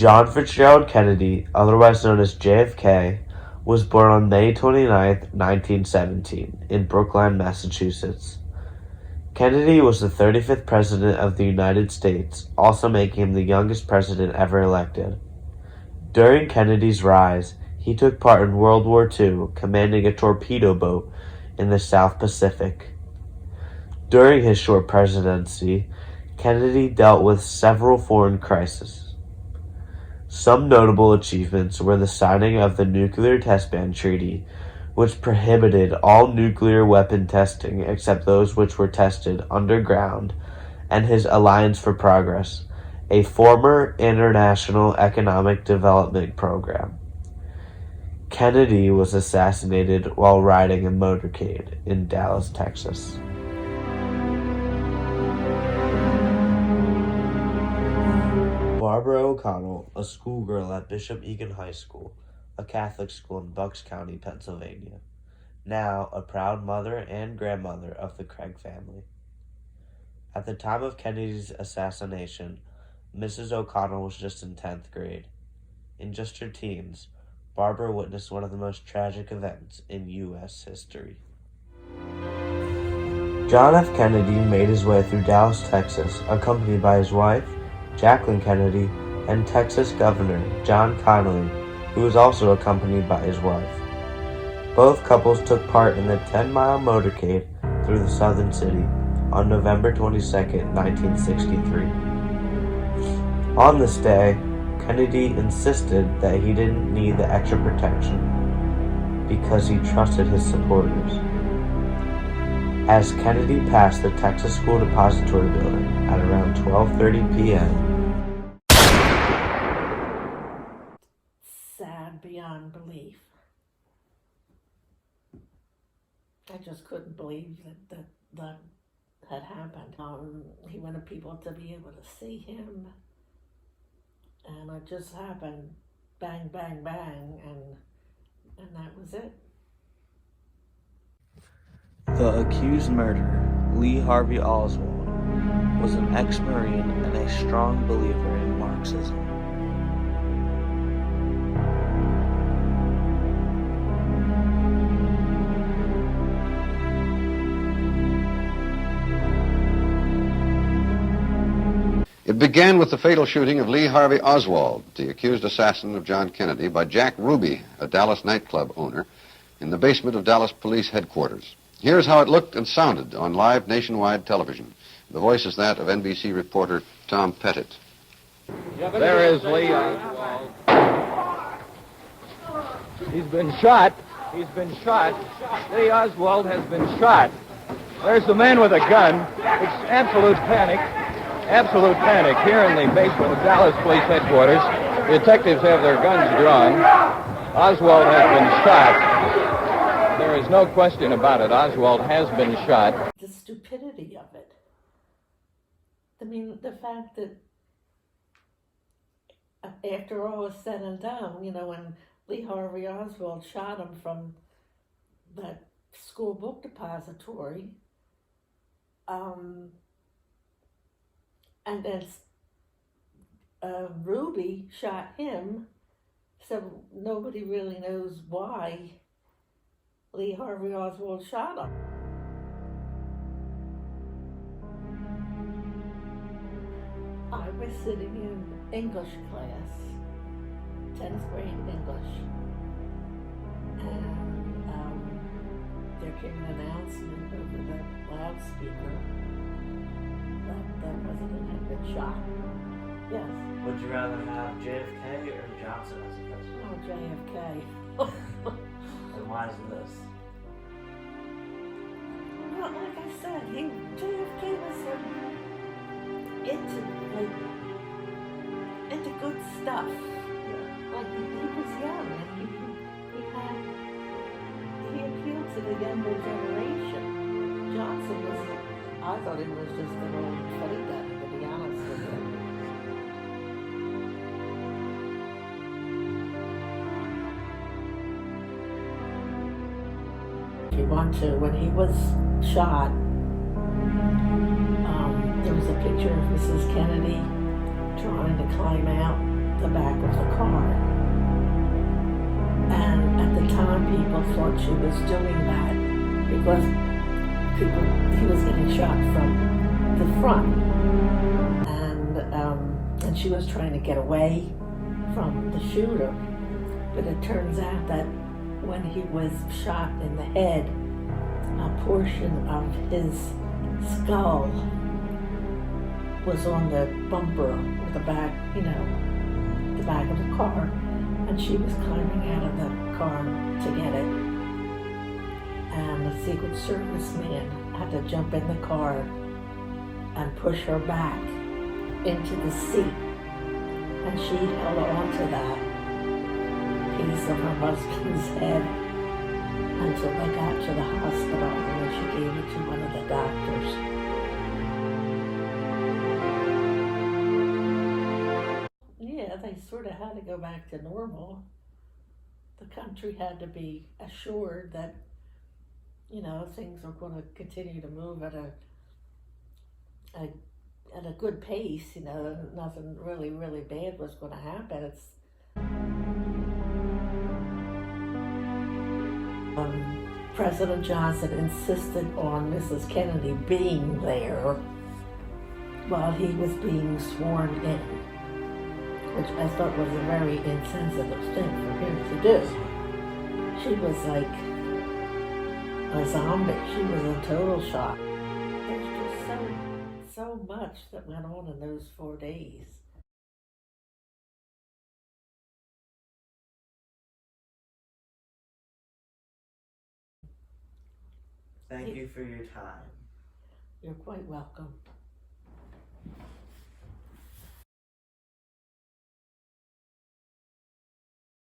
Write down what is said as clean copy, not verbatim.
John Fitzgerald Kennedy, otherwise known as JFK, was born on May 29, 1917, in Brookline, Massachusetts. Kennedy was the 35th President of the United States, also making him the youngest president ever elected. During Kennedy's rise, he took part in World War II, commanding a torpedo boat in the South Pacific. During his short presidency, Kennedy dealt with several foreign crises. Some notable achievements were the signing of the Nuclear Test Ban Treaty, which prohibited all nuclear weapon testing except those which were tested underground, and his Alliance for Progress, a former international economic development program. Kennedy was assassinated while riding a motorcade in Dallas, Texas. Barbara O'Connell, a schoolgirl at Bishop Egan High School, a Catholic school in Bucks County, Pennsylvania, now a proud mother and grandmother of the Craig family. At the time of Kennedy's assassination, Mrs. O'Connell was just in 10th grade. In just her teens, Barbara witnessed one of the most tragic events in U.S. history. John F. Kennedy made his way through Dallas, Texas, accompanied by his wife, Jacqueline Kennedy, and Texas Governor John Connally, who was also accompanied by his wife. Both couples took part in the 10-mile motorcade through the southern city on November 22, 1963. On this day, Kennedy insisted that he didn't need the extra protection because he trusted his supporters. As Kennedy passed the Texas School Depository Building at around 12:30 p.m. Sad beyond belief. I just couldn't believe that had happened. He wanted people to be able to see him, and it just happened, bang, bang, bang, and that was it. The accused murderer, Lee Harvey Oswald, was an ex-Marine and a strong believer in Marxism. It began with the fatal shooting of Lee Harvey Oswald, the accused assassin of John Kennedy, by Jack Ruby, a Dallas nightclub owner, in the basement of Dallas Police Headquarters. Here's how it looked and sounded on live nationwide television. The voice is that of NBC reporter Tom Pettit. There is Lee Oswald. He's been shot. He's been shot. Lee Oswald has been shot. There's the man with a gun. It's absolute panic. Absolute panic here in the basement of Dallas Police Headquarters. The detectives have their guns drawn. Oswald has been shot. There is no question about it. Oswald has been shot. The stupidity of it. I mean, the fact that after all was said and done, when Lee Harvey Oswald shot him from that school book depository, and then Ruby shot him, so nobody really knows why Lee Harvey Oswald shot him. I was sitting in English class, 10th grade English, and there came an announcement over the loudspeaker that the president had been shot. Yes. Would you rather have JFK or Johnson as a president? Oh, JFK. And why is this? Well, like I said, JFK was into good stuff. Yeah. Like he was young and he appealed to the younger generation. Johnson was, I thought he was just an old funny guy, to be honest with you. If you want to, when he was shot, there was a picture of Mrs. Kennedy trying to climb out the back of the car. And at the time, people thought she was doing that because he was getting shot from the front. And she was trying to get away from the shooter. But it turns out that when he was shot in the head, a portion of his skull was on the bumper or the back, the back of the car, and she was climbing out of the car to get it. And the Secret Service man had to jump in the car and push her back into the seat, and she held on to that piece of her husband's head until they got to the hospital, and then she gave it to one of the doctors. Yeah, they sort of had to go back to normal. The country had to be assured that, things were going to continue to move at a good pace. Nothing really bad was going to happen. President Johnson insisted on Mrs. Kennedy being there while he was being sworn in, which I thought was a very insensitive thing for him to do. She was like a zombie. She was in total shock. There's just so much that went on in those 4 days. Thank you for your time. You're quite welcome.